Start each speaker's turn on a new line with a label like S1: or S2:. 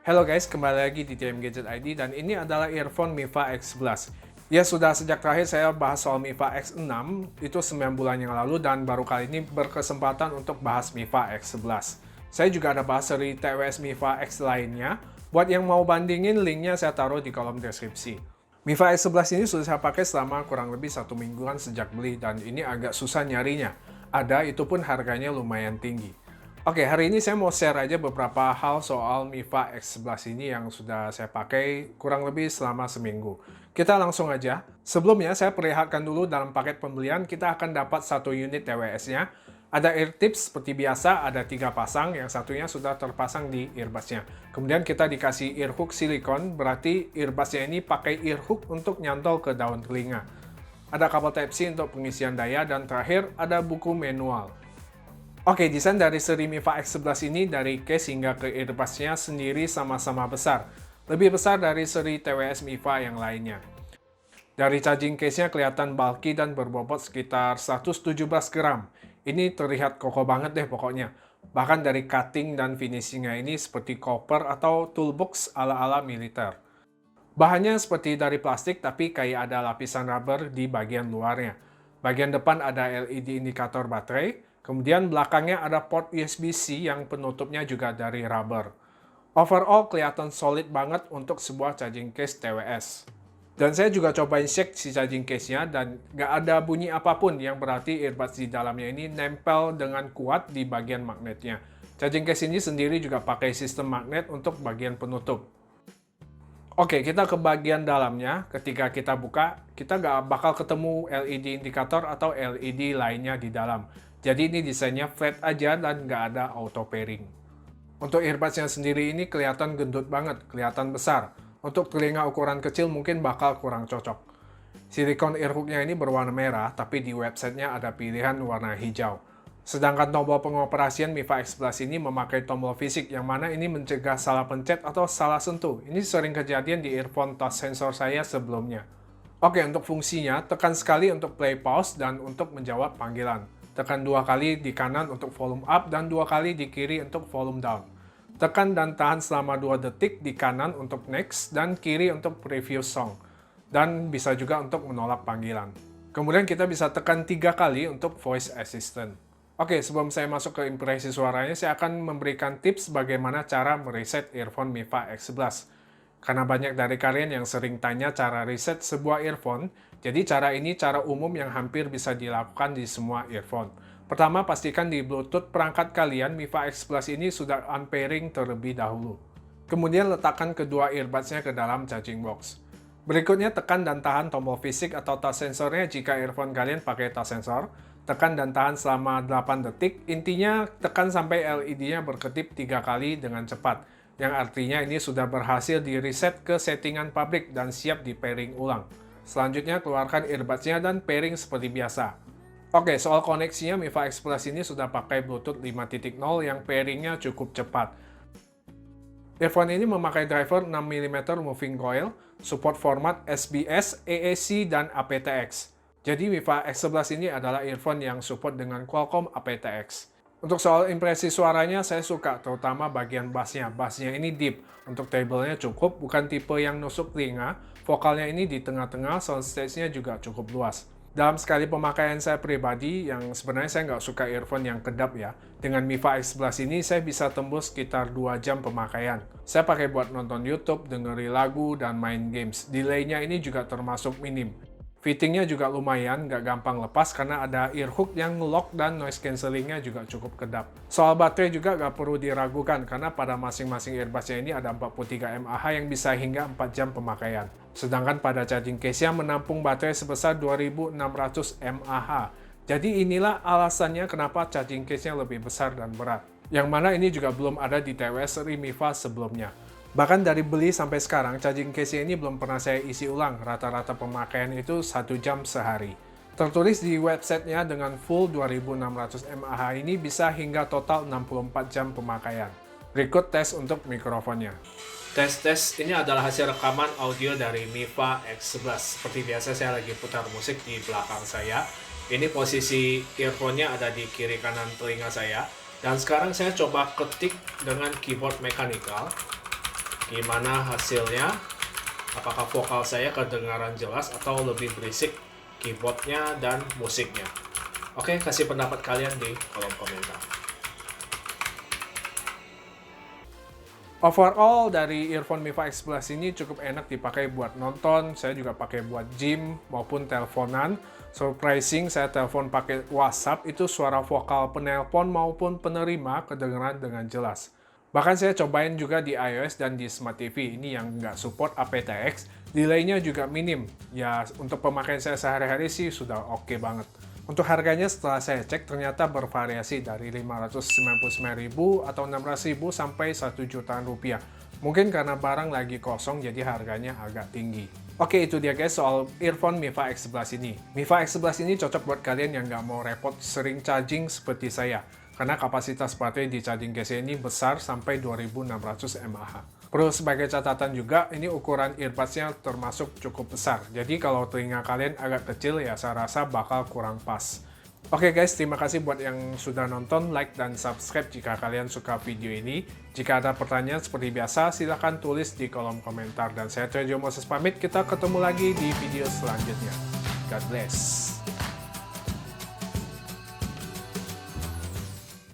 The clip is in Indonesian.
S1: Halo guys, kembali lagi di TM Gadget ID dan ini adalah earphone Mifa X11. Ya sudah sejak terakhir saya bahas soal Mifa X6, itu 9 bulan yang lalu dan baru kali ini berkesempatan untuk bahas Mifa X11. Saya juga ada bahas seri TWS Mifa X lainnya. Buat yang mau bandingin, linknya saya taruh di kolom deskripsi. Mifa X11 ini sudah saya pakai selama kurang lebih 1 mingguan sejak beli dan ini agak susah nyarinya. Ada, itu pun harganya lumayan tinggi. Oke, hari ini saya mau share aja beberapa hal soal Mifa X11 ini yang sudah saya pakai kurang lebih selama seminggu. Kita langsung aja. Sebelumnya, saya perlihatkan dulu dalam paket pembelian kita akan dapat 1 unit TWS-nya. Ada ear tips seperti biasa, ada 3 pasang, yang satunya sudah terpasang di earbuds-nya. Kemudian kita dikasih ear hook silikon, berarti earbuds-nya ini pakai ear hook untuk nyantol ke daun telinga. Ada kabel Type-C untuk pengisian daya, dan terakhir ada buku manual. Oke, desain dari seri Mifa X11 ini dari case hingga ke earbuds-nya sendiri sama-sama besar. Lebih besar dari seri TWS Mifa yang lainnya. Dari charging case-nya kelihatan bulky dan berbobot sekitar 117 gram. Ini terlihat kokoh banget deh pokoknya. Bahkan dari cutting dan finishing-nya ini seperti copper atau toolbox ala-ala militer. Bahannya seperti dari plastik tapi kayak ada lapisan rubber di bagian luarnya. Bagian depan ada LED indikator baterai, kemudian belakangnya ada port USB-C yang penutupnya juga dari rubber. Overall kelihatan solid banget untuk sebuah charging case TWS. Dan saya juga cobain cek si charging case-nya dan nggak ada bunyi apapun yang berarti earbuds di dalamnya ini nempel dengan kuat di bagian magnetnya. Charging case ini sendiri juga pakai sistem magnet untuk bagian penutup. Oke, kita ke bagian dalamnya. Ketika kita buka, kita nggak bakal ketemu LED indikator atau LED lainnya di dalam. Jadi ini desainnya flat aja dan nggak ada auto pairing. Untuk earbuds-nya sendiri ini kelihatan gendut banget, kelihatan besar. Untuk telinga ukuran kecil mungkin bakal kurang cocok. Silikon ear hook-nya ini berwarna merah, tapi di websitenya ada pilihan warna hijau. Sedangkan tombol pengoperasian Mifa X11 ini memakai tombol fisik yang mana ini mencegah salah pencet atau salah sentuh. Ini sering kejadian di earphone touch sensor saya sebelumnya. Oke, untuk fungsinya, tekan sekali untuk play pause dan untuk menjawab panggilan. Tekan 2 kali di kanan untuk volume up dan 2 kali di kiri untuk volume down. Tekan dan tahan selama 2 detik di kanan untuk next dan kiri untuk preview song. Dan bisa juga untuk menolak panggilan. Kemudian kita bisa tekan 3 kali untuk voice assistant. Oke, sebelum saya masuk ke impresi suaranya, saya akan memberikan tips bagaimana cara mereset earphone Mifa X11. Karena banyak dari kalian yang sering tanya cara reset sebuah earphone, jadi cara ini cara umum yang hampir bisa dilakukan di semua earphone. Pertama, pastikan di Bluetooth perangkat kalian Mifa X11 ini sudah unpairing terlebih dahulu. Kemudian letakkan kedua earbuds-nya ke dalam charging box. Berikutnya tekan dan tahan tombol fisik atau touch sensornya jika earphone kalian pakai touch sensor. Tekan dan tahan selama 8 detik, intinya tekan sampai LED-nya berkedip 3 kali dengan cepat. Yang artinya ini sudah berhasil di-reset ke settingan pabrik dan siap di-pairing ulang. Selanjutnya keluarkan earbuds-nya dan pairing seperti biasa. Oke, soal koneksinya Mifa X11 ini sudah pakai Bluetooth 5.0 yang pairingnya cukup cepat. Earphone ini memakai driver 6mm moving coil, support format SBS, AAC, dan aptX. Jadi Mifa X11 ini adalah earphone yang support dengan Qualcomm aptX. Untuk soal impresi suaranya, saya suka terutama bagian bassnya. Bassnya ini deep, untuk treble-nya cukup, bukan tipe yang nusuk telinga. Vokalnya ini di tengah-tengah, soundstage-nya juga cukup luas. Dalam sekali pemakaian saya pribadi, yang sebenarnya saya nggak suka earphone yang kedap ya. Dengan Mifa X11 ini, saya bisa tembus sekitar 2 jam pemakaian. Saya pakai buat nonton YouTube, dengerin lagu, dan main games. Delay-nya ini juga termasuk minim. Fittingnya juga lumayan, nggak gampang lepas karena ada ear hook yang lock dan noise cancellingnya juga cukup kedap. Soal baterai juga nggak perlu diragukan karena pada masing-masing earbuds-nya ini ada 43 mAh yang bisa hingga 4 jam pemakaian. Sedangkan pada charging case-nya menampung baterai sebesar 2600 mAh. Jadi inilah alasannya kenapa charging case-nya lebih besar dan berat. Yang mana ini juga belum ada di TWS seri Mifa sebelumnya. Bahkan dari beli sampai sekarang, charging case ini belum pernah saya isi ulang. Rata-rata pemakaian itu 1 jam sehari. Tertulis di websitenya dengan full 2600 mAh ini bisa hingga total 64 jam pemakaian. Berikut tes untuk mikrofonnya. Tes ini adalah hasil rekaman audio dari Mifa X11. Seperti biasa saya lagi putar musik di belakang saya. Ini posisi earphone-nya ada di kiri kanan telinga saya. Dan sekarang saya coba ketik dengan keyboard mechanical. Gimana hasilnya? Apakah vokal saya kedengaran jelas atau lebih berisik keyboardnya dan musiknya? Oke, kasih pendapat kalian di kolom komentar. Overall dari earphone Mifa X11 ini cukup enak dipakai buat nonton, saya juga pakai buat gym maupun teleponan. Surprising, saya telepon pakai WhatsApp, itu suara vokal penelpon maupun penerima kedengaran dengan jelas. Bahkan saya cobain juga di iOS dan di Smart TV, ini yang nggak support aptX, delay-nya juga minim. Ya, untuk pemakaian saya sehari-hari sih sudah oke banget. Untuk harganya setelah saya cek ternyata bervariasi dari 599.000 atau 600.000 sampai 1 jutaan rupiah. Mungkin karena barang lagi kosong jadi harganya agak tinggi. Oke, itu dia guys soal earphone Mifa X11 ini. Mifa X11 ini cocok buat kalian yang nggak mau repot sering charging seperti saya. Karena kapasitas baterai di charging case ini besar sampai 2600 mAh. Perlu sebagai catatan juga, ini ukuran earbuds-nya termasuk cukup besar. Jadi kalau telinga kalian agak kecil ya saya rasa bakal kurang pas. Oke guys, terima kasih buat yang sudah nonton, like dan subscribe jika kalian suka video ini. Jika ada pertanyaan seperti biasa, silahkan tulis di kolom komentar. Dan saya Trejo Moses pamit, kita ketemu lagi di video selanjutnya. God bless.